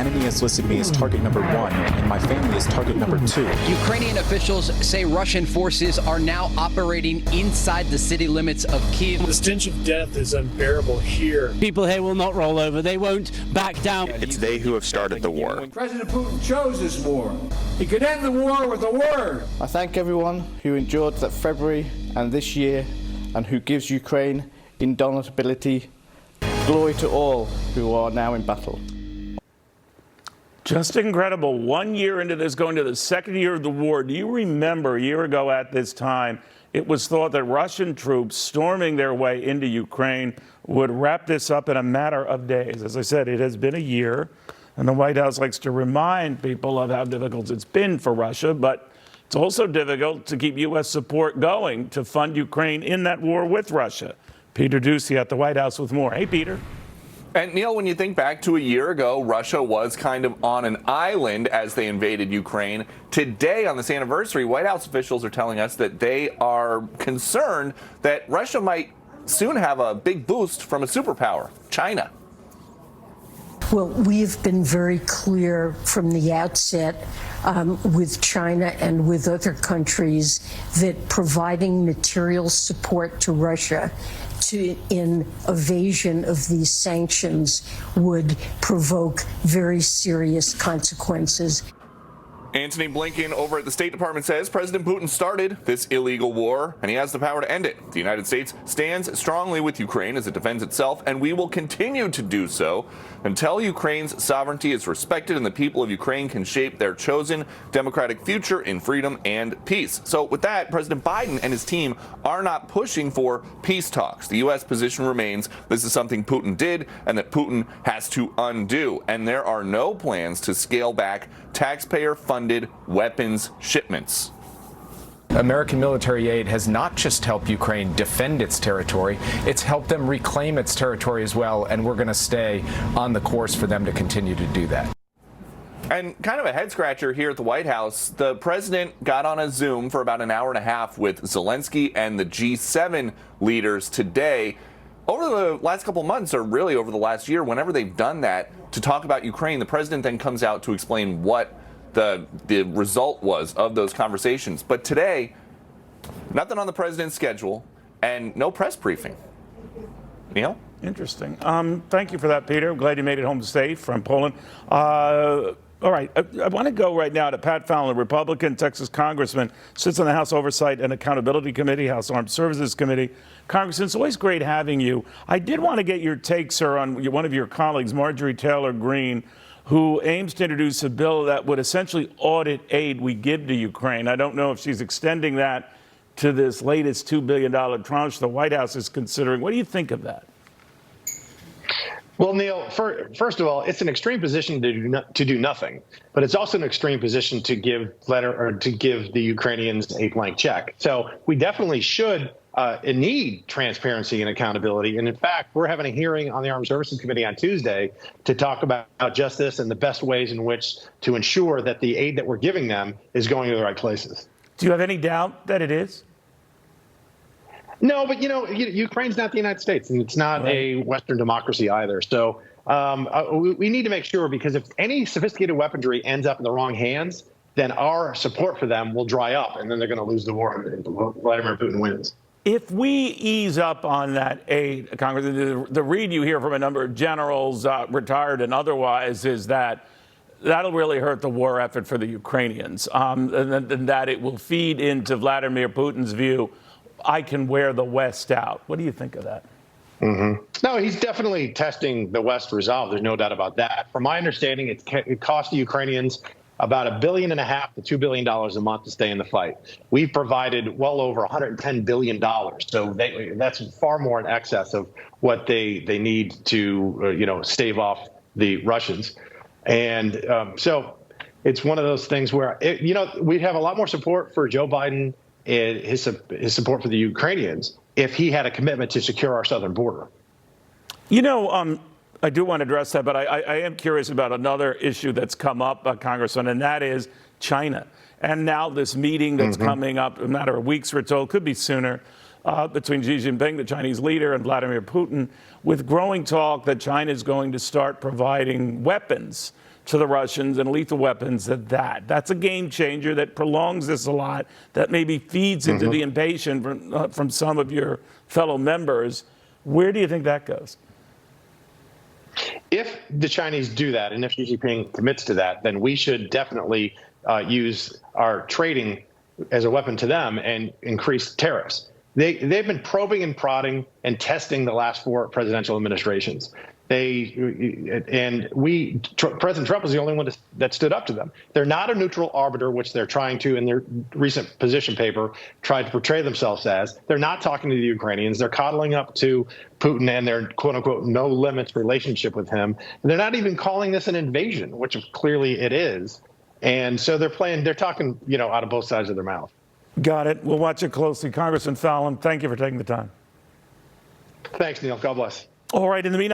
enemies listed me as target number 1, and my family is target number 2. Ukrainian officials say Russian forces are now operating inside the city limits of Kyiv. The stench of death is unbearable here. People here will not roll over. They won't back down. It's they who have started the war. President Putin chose this war. He could end the war with a word. I thank everyone who endured that February and this year and who gives Ukraine indomitability. Glory to all who are now in battle. Just incredible. 1 year into this, going to the second year of the war. Do you remember a year ago at this time, it was thought that Russian troops storming their way into Ukraine would wrap this up in a matter of days? As I said, it has been a year, and the White House likes to remind people of how difficult it's been for Russia, but it's also difficult to keep U.S. support going to fund Ukraine in that war with Russia. Peter Doocy at the White House with more. Hey, Peter. And, Neil, when you think back to a year ago, Russia was kind of on an island as they invaded Ukraine. Today, on this anniversary, White House officials are telling us that they are concerned that Russia might soon have a big boost from a superpower, China. Well, we've been very clear from the outset with China and with other countries that providing material support to Russia in evasion of these sanctions would provoke very serious consequences. Antony Blinken over at the State Department says President Putin started this illegal war, and he has the power to end it. The United States stands strongly with Ukraine as it defends itself, and we will continue to do so until Ukraine's sovereignty is respected and the people of Ukraine can shape their chosen democratic future in freedom and peace. So with that, President Biden and his team are not pushing for peace talks. The U.S. position remains this is something Putin did and that Putin has to undo. And there are no plans to scale back taxpayer-funded weapons shipments. American military aid has not just helped Ukraine defend its territory, it's helped them reclaim its territory as well, and we're going to stay on the course for them to continue to do that. And kind of a head-scratcher here at the White House, the president got on a Zoom for about an hour and a half with Zelensky and the G7 leaders today. Over the last couple months, or really over the last year, whenever they've done that to talk about Ukraine, the president then comes out to explain what the result was of those conversations. But today, nothing on the president's schedule and no press briefing. Neil? Interesting. Thank you for that, Peter. I'm glad you made it home safe from Poland. All right, I want to go right now to Pat Fallon, a Republican Texas congressman, sits on the House Oversight and Accountability Committee, House Armed Services Committee. Congressman, it's always great having you. I did want to get your take, sir, on one of your colleagues, Marjorie Taylor Greene, who aims to introduce a bill that would essentially audit aid we give to Ukraine. I don't know if she's extending that to this latest $2 billion tranche the White House is considering. What do you think of that? Well, Neil, first of all, it's an extreme position to do nothing, but it's also an extreme position to give the Ukrainians a blank check. So we definitely should need transparency and accountability. And in fact, we're having a hearing on the Armed Services Committee on Tuesday to talk about just this and the best ways in which to ensure that the aid that we're giving them is going to the right places. Do you have any doubt that it is? No, but, Ukraine's not the United States, and it's not a Western democracy either. So we need to make sure, because if any sophisticated weaponry ends up in the wrong hands, then our support for them will dry up, and then they're going to lose the war and Vladimir Putin wins. If we ease up on that aid, Congressman, the read you hear from a number of generals, retired and otherwise, is that that'll really hurt the war effort for the Ukrainians, and that it will feed into Vladimir Putin's view, I can wear the West out. What do you think of that? Mm-hmm. No, he's definitely testing the West resolve. There's no doubt about that. From my understanding, it cost the Ukrainians about $1.5 billion to $2 billion a month to stay in the fight. We've provided well over $110 billion. So that's far more in excess of what they need to, stave off the Russians. And so it's one of those things where, we'd have a lot more support for Joe Biden and his support for the Ukrainians if he had a commitment to secure our southern border. I do want to address that, but I am curious about another issue that's come up, Congressman, and that is China. And now this meeting that's coming up, a matter of weeks, we're told, could be sooner, between Xi Jinping, the Chinese leader, and Vladimir Putin, with growing talk that China is going to start providing weapons to the Russians and lethal weapons, that's a game changer that prolongs this a lot, that maybe feeds into the impatience from some of your fellow members. Where do you think that goes? If the Chinese do that, and if Xi Jinping commits to that, then we should definitely use our trading as a weapon to them and increase tariffs. They've been probing and prodding and testing the last 4 presidential administrations. President Trump was the only one that stood up to them. They're not a neutral arbiter, which they're trying to, in their recent position paper, try to portray themselves as. They're not talking to the Ukrainians. They're coddling up to Putin and their quote unquote no limits relationship with him. And they're not even calling this an invasion, which clearly it is. And so they're talking, out of both sides of their mouth. Got it. We'll watch it closely. Congressman Fallon, thank you for taking the time. Thanks, Neil. God bless. All right. In the meantime,